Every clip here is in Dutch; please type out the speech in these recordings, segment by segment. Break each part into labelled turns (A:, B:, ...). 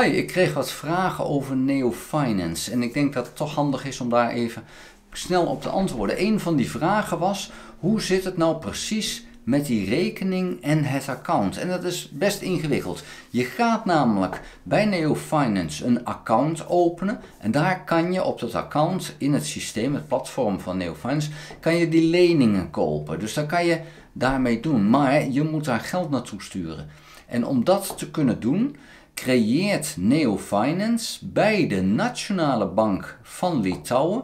A: Hi, ik kreeg wat vragen over Neo Finance en ik denk dat het toch handig is om daar even snel op te antwoorden. Een van die vragen was, hoe zit het nou precies met die rekening en het account? En dat is best ingewikkeld. Je gaat namelijk bij Neo Finance een account openen en daar kan je op dat account in het systeem, het platform van Neo Finance, kan je die leningen kopen. Dus dat kan je daarmee doen, maar je moet daar geld naartoe sturen. En om dat te kunnen doen, creëert Neo Finance bij de Nationale Bank van Litouwen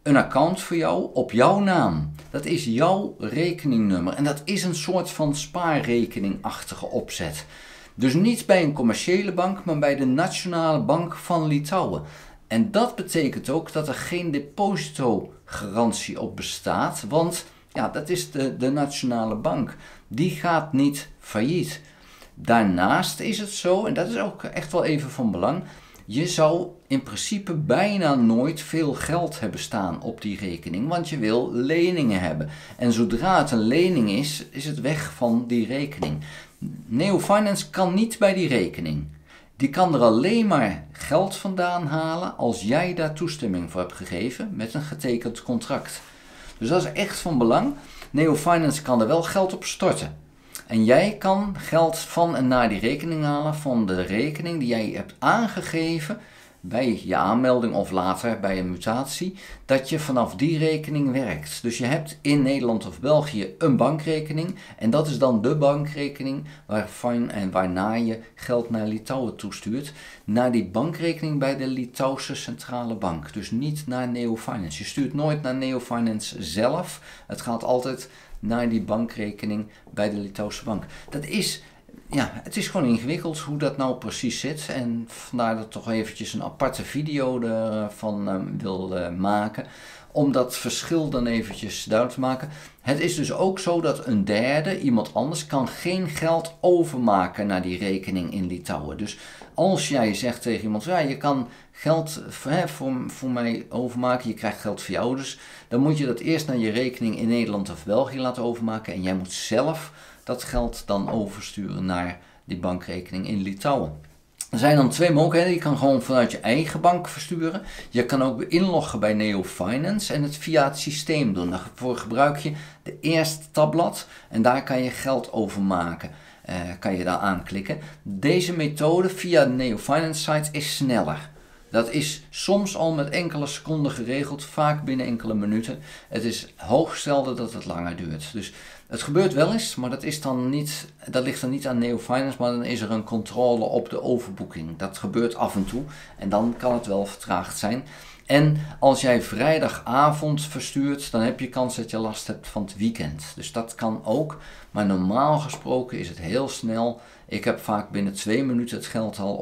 A: een account voor jou op jouw naam. Dat is jouw rekeningnummer en dat is een soort van spaarrekeningachtige opzet. Dus niet bij een commerciële bank, maar bij de Nationale Bank van Litouwen. En dat betekent ook dat er geen depositogarantie op bestaat, want ja, dat is de Nationale Bank. Die gaat niet failliet. Daarnaast is het zo, en dat is ook echt wel even van belang, je zou in principe bijna nooit veel geld hebben staan op die rekening, want je wil leningen hebben. En zodra het een lening is, is het weg van die rekening. Neo Finance kan niet bij die rekening. Die kan er alleen maar geld vandaan halen als jij daar toestemming voor hebt gegeven met een getekend contract. Dus dat is echt van belang. Neo Finance kan er wel geld op storten. En jij kan geld van en naar die rekening halen van de rekening die jij hebt aangegeven bij je aanmelding of later bij een mutatie, dat je vanaf die rekening werkt. Dus je hebt in Nederland of België een bankrekening en dat is dan de bankrekening waarvan en waarna je geld naar Litouwen toestuurt. Naar die bankrekening bij de Litouwse Centrale Bank. Dus niet naar Neo Finance. Je stuurt nooit naar Neo Finance zelf. Het gaat altijd naar die bankrekening bij de Litouwse bank. Het is gewoon ingewikkeld hoe dat nou precies zit. En vandaar dat ik toch eventjes een aparte video ervan wil maken. Om dat verschil dan eventjes duidelijk te maken. Het is dus ook zo dat een derde, iemand anders, kan geen geld overmaken naar die rekening in Litouwen. Dus als jij zegt tegen iemand, ja, je kan geld voor mij overmaken, je krijgt geld voor jou dus, dan moet je dat eerst naar je rekening in Nederland of België laten overmaken. En jij moet zelf dat geld dan oversturen naar die bankrekening in Litouwen. Er zijn dan twee mogelijkheden. Je kan gewoon vanuit je eigen bank versturen. Je kan ook inloggen bij Neo Finance en het via het systeem doen. Daarvoor gebruik je de eerste tabblad en daar kan je geld overmaken. Kan je daar aanklikken. Deze methode via de Neo Finance site is sneller. Dat is soms al met enkele seconden geregeld, vaak binnen enkele minuten. Het is hoogst zelden dat het langer duurt. Dus het gebeurt wel eens, maar dat ligt dan niet aan Neo Finance, maar dan is er een controle op de overboeking. Dat gebeurt af en toe en dan kan het wel vertraagd zijn. En als jij vrijdagavond verstuurt, dan heb je kans dat je last hebt van het weekend. Dus dat kan ook, maar normaal gesproken is het heel snel. Ik heb vaak binnen 2 minuten het geld al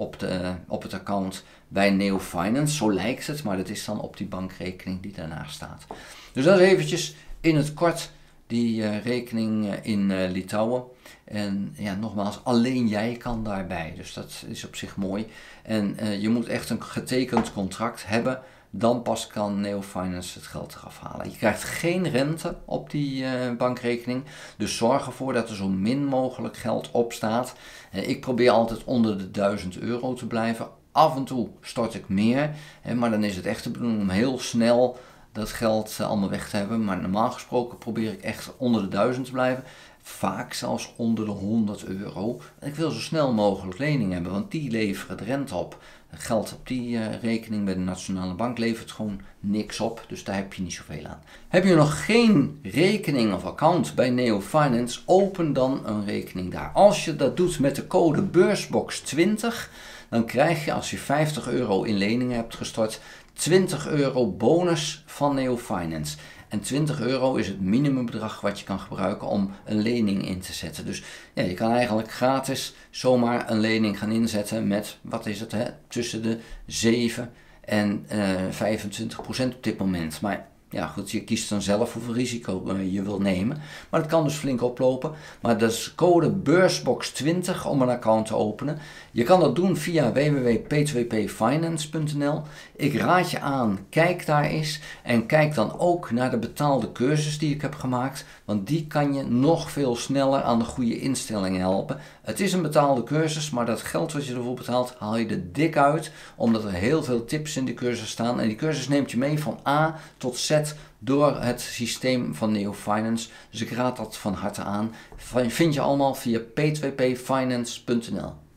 A: op het account bij Neo Finance. Zo lijkt het, maar dat is dan op die bankrekening die daarnaast staat. Dus dat is eventjes in het kort die rekening in Litouwen. En ja, nogmaals, alleen jij kan daarbij. Dus dat is op zich mooi. En je moet echt een getekend contract hebben. Dan pas kan Neo Finance het geld eraf halen. Je krijgt geen rente op die bankrekening. Dus zorg ervoor dat er zo min mogelijk geld op staat. Ik probeer altijd onder de €1000 te blijven. Af en toe stort ik meer. Maar dan is het echt de bedoeling om heel snel dat geld allemaal weg te hebben. Maar normaal gesproken probeer ik echt onder de 1000 te blijven. Vaak zelfs onder de €100. Ik wil zo snel mogelijk lening hebben, want die leveren de rente op. Geld op die rekening bij de Nationale Bank levert gewoon niks op, dus daar heb je niet zoveel aan. Heb je nog geen rekening of account bij Neo Finance, open dan een rekening daar. Als je dat doet met de code BEURSBOX20, dan krijg je, als je €50 in leningen hebt gestort, €20 bonus van Neo Finance. En €20 is het minimumbedrag wat je kan gebruiken om een lening in te zetten. Dus ja, je kan eigenlijk gratis zomaar een lening gaan inzetten met, wat is het, tussen de 7 en 25% op dit moment. Maar Ja goed, je kiest dan zelf hoeveel risico je wil nemen. Maar het kan dus flink oplopen. Maar dat is code beursbox20 om een account te openen. Je kan dat doen via www.p2pfinance.nl. Ik raad je aan, kijk daar eens. En kijk dan ook naar de betaalde cursus die ik heb gemaakt. Want die kan je nog veel sneller aan de goede instellingen helpen. Het is een betaalde cursus, maar dat geld wat je ervoor betaalt, haal je er dik uit. Omdat er heel veel tips in de cursus staan. En die cursus neemt je mee van A tot Z door het systeem van Neo Finance. Dus ik raad dat van harte aan. Vind je allemaal via p2pfinance.nl.